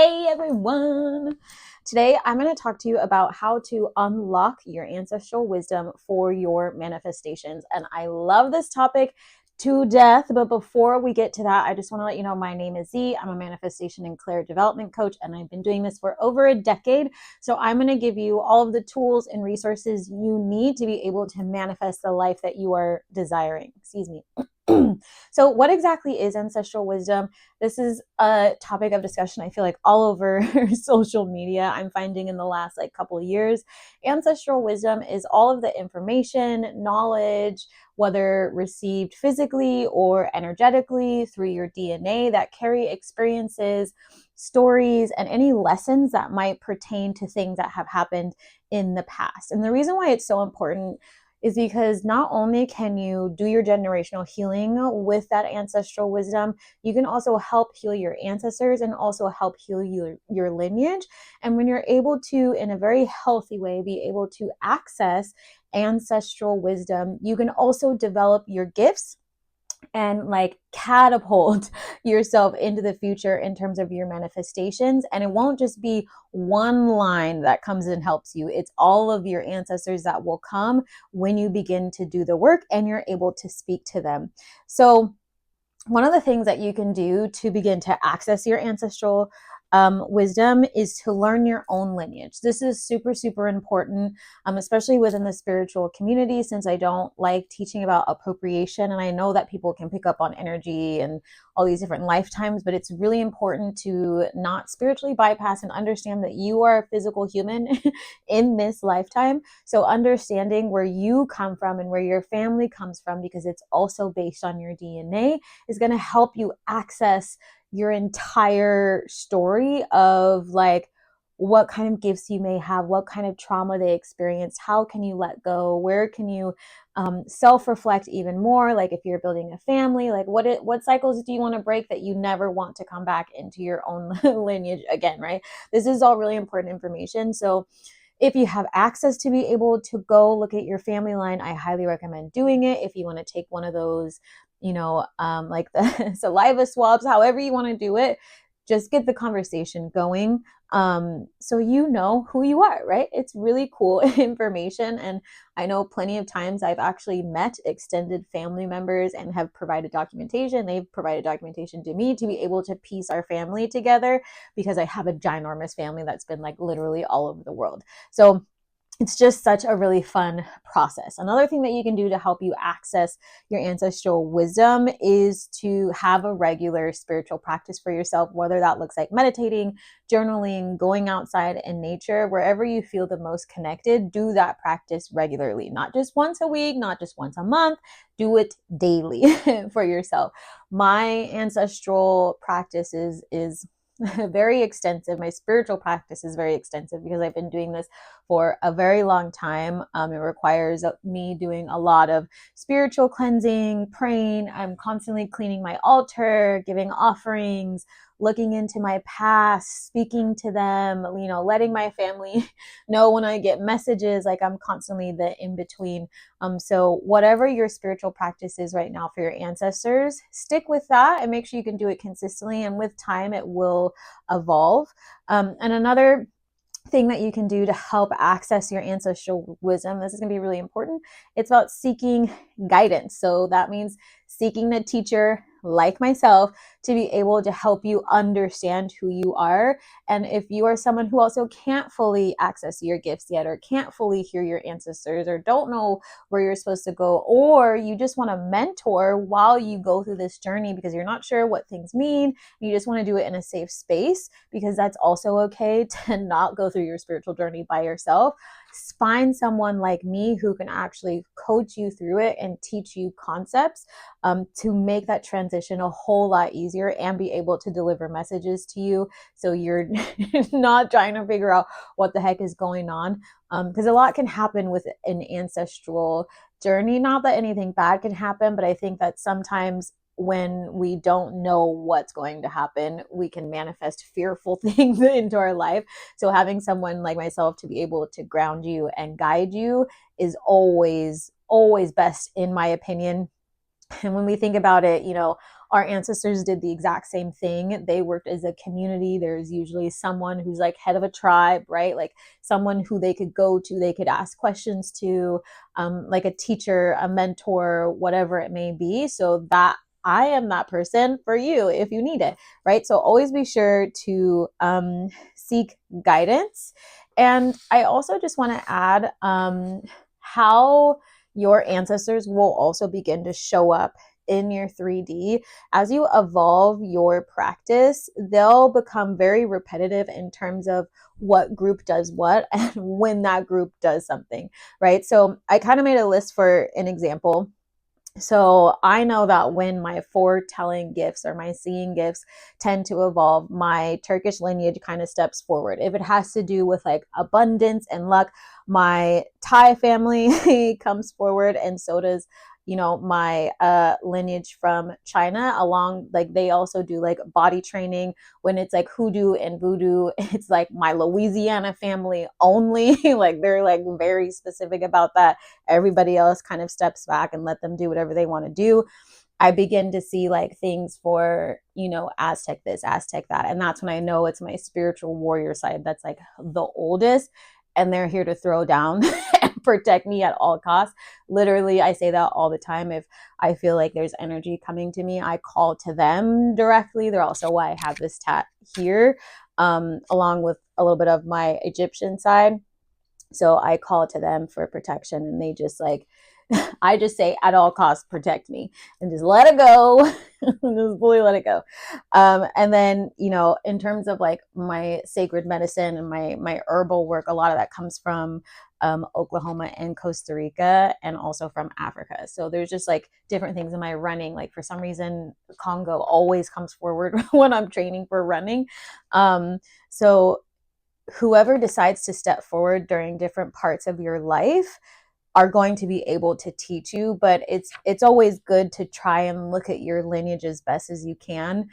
Hey everyone! Today I'm going to talk to you about how to unlock your ancestral wisdom for your manifestations. And I love this topic to death. But before we get to that, I just want to let you know my name is Z. I'm a manifestation and clair development coach, and I've been doing this for over a decade. So I'm going to give you all of the tools and resources you need to be able to manifest the life that you are desiring. Excuse me. So what exactly is ancestral wisdom? This is a topic of discussion I feel like all over social media. I'm finding in the last couple of years. Ancestral wisdom is all of the information, knowledge, whether received physically or energetically through your DNA, that carry experiences, stories, and any lessons that might pertain to things that have happened in the past. And the reason why it's so important is because not only can you do your generational healing with that ancestral wisdom, you can also help heal your ancestors and also help heal your lineage. And when you're able to, in a very healthy way, be able to access ancestral wisdom, you can also develop your gifts and catapult yourself into the future in terms of your manifestations. And it won't just be one line that comes and helps you. It's all of your ancestors that will come when you begin to do the work and you're able to speak to them. So one of the things that you can do to begin to access your ancestral wisdom is to learn your own lineage. This is super, super important, especially within the spiritual community, since I don't like teaching about appropriation. And I know that people can pick up on energy and all these different lifetimes, but it's really important to not spiritually bypass and understand that you are a physical human in this lifetime. So understanding where you come from and where your family comes from, because it's also based on your DNA, is going to help you access your entire story of what kind of gifts you may have, what kind of trauma they experienced, how can you let go, where can you self-reflect even more, like if you're building a family, what cycles do you want to break that you never want to come back into your own lineage again, right? This is all really important information. So if you have access to be able to go look at your family line, I highly recommend doing it. If you want to take one of those, like the saliva swabs, however you want to do it, just get the conversation going. So you know who you are, right? It's really cool information. And I know plenty of times I've actually met extended family members and have provided documentation. They've provided documentation to me to be able to piece our family together, because I have a ginormous family that's been literally all over the world. So it's just such a really fun process. Another thing that you can do to help you access your ancestral wisdom is to have a regular spiritual practice for yourself, whether that looks like meditating, journaling, going outside in nature, wherever you feel the most connected. Do that practice regularly, not just once a week, not just once a month. Do it daily for yourself. My ancestral practice is very extensive. My spiritual practice is very extensive because I've been doing this for a very long time. It requires me doing a lot of spiritual cleansing, praying. I'm constantly cleaning my altar, giving offerings, looking into my past, speaking to them, letting my family know when I get messages. I'm constantly the in-between. So whatever your spiritual practice is right now for your ancestors, stick with that and make sure you can do it consistently. And with time, it will evolve. And another thing that you can do to help access your ancestral wisdom, this is going to be really important, it's about seeking guidance. So that means seeking a teacher like myself to be able to help you understand who you are. And if you are someone who also can't fully access your gifts yet, or can't fully hear your ancestors, or don't know where you're supposed to go, or you just want a mentor while you go through this journey because you're not sure what things mean, you just want to do it in a safe space, because that's also okay to not go through your spiritual journey by yourself. Find someone like me who can actually coach you through it and teach you concepts to make that transition a whole lot easier and be able to deliver messages to you, so you're not trying to figure out what the heck is going on, because a lot can happen with an ancestral journey. Not that anything bad can happen, but I think that sometimes when we don't know what's going to happen, we can manifest fearful things into our life. So having someone like myself to be able to ground you and guide you is always best, in my opinion. And when we think about it, our ancestors did the exact same thing. They worked as a community. There's usually someone who's like head of a tribe, right? Like someone who they could go to, they could ask questions to, like a teacher, a mentor, whatever it may be. So that I am that person for you if you need it, right? So always be sure to seek guidance. And I also just want to add how your ancestors will also begin to show up in your 3D. As you evolve your practice, they'll become very repetitive in terms of what group does what and when that group does something, right? So I kind of made a list for an example. So I know that when my foretelling gifts or my seeing gifts tend to evolve, my Turkish lineage kind of steps forward. If it has to do with like abundance and luck, my Thai family comes forward, and so does my lineage from China. Along, like, they also do like body training. When it's like hoodoo and voodoo, it's like my Louisiana family only. Like, they're like very specific about that. Everybody else kind of steps back and let them do whatever they want to do. I begin to see like things for, Aztec this, Aztec that. And that's when I know it's my spiritual warrior side that's like the oldest. And they're here to throw down and protect me at all costs. Literally, I say that all the time. If I feel like there's energy coming to me, I call to them directly. They're also why I have this tat here, along with a little bit of my Egyptian side. So I call to them for protection, and they just like, I just say at all costs, protect me, and just let it go. Just fully let it go. And then, in terms of like my sacred medicine and my herbal work, a lot of that comes from Oklahoma and Costa Rica, and also from Africa. So there's just like different things in my running. Like for some reason, Congo always comes forward when I'm training for running. So whoever decides to step forward during different parts of your life are going to be able to teach you, but it's always good to try and look at your lineage as best as you can.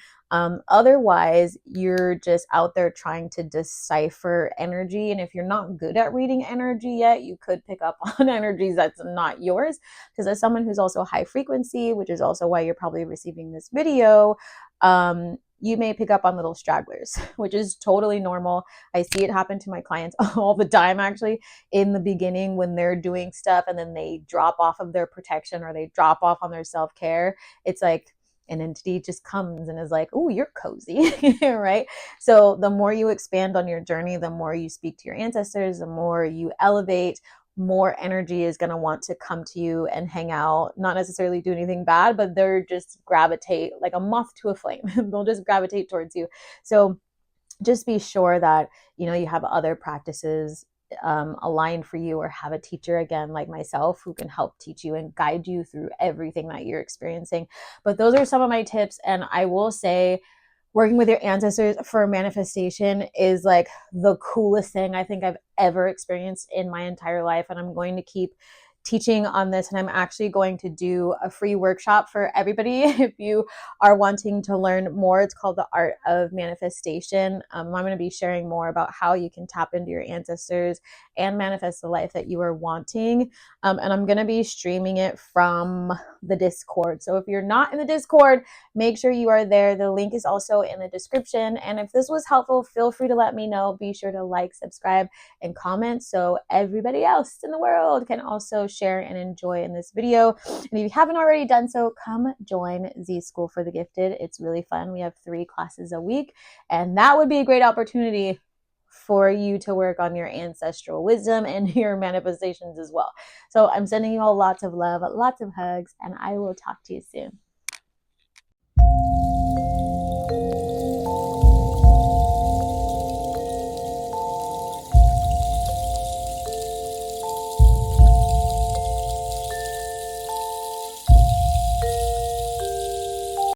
Otherwise, you're just out there trying to decipher energy, and if you're not good at reading energy yet, you could pick up on energies that's not yours. Because as someone who's also high frequency, which is also why you're probably receiving this video, you may pick up on little stragglers, which is totally normal. I see it happen to my clients all the time, actually, in the beginning when they're doing stuff and then they drop off of their protection or they drop off on their self-care. It's like an entity just comes and is like, oh, you're cozy, right? So the more you expand on your journey, the more you speak to your ancestors, the more you elevate, more energy is going to want to come to you and hang out, not necessarily do anything bad, but they're just gravitate like a moth to a flame. They'll just gravitate towards you. So just be sure that, you have other practices aligned for you, or have a teacher, again, like myself, who can help teach you and guide you through everything that you're experiencing. But those are some of my tips. And I will say, working with your ancestors for manifestation is like the coolest thing I think I've ever experienced in my entire life. And I'm going to keep teaching on this, and I'm actually going to do a free workshop for everybody if you are wanting to learn more. It's called The Art of Manifestation. I'm going to be sharing more about how you can tap into your ancestors and manifest the life that you are wanting. And I'm going to be streaming it from the Discord. So if you're not in the Discord, make sure you are there. The link is also in the description. And if this was helpful, feel free to let me know. Be sure to like, subscribe, and comment so everybody else in the world can also share and enjoy in this video. And if you haven't already done so, come join Z School for the Gifted. It's really fun. We have 3 classes a week, and that would be a great opportunity for you to work on your ancestral wisdom and your manifestations as well. So I'm sending you all lots of love, lots of hugs, and I will talk to you soon.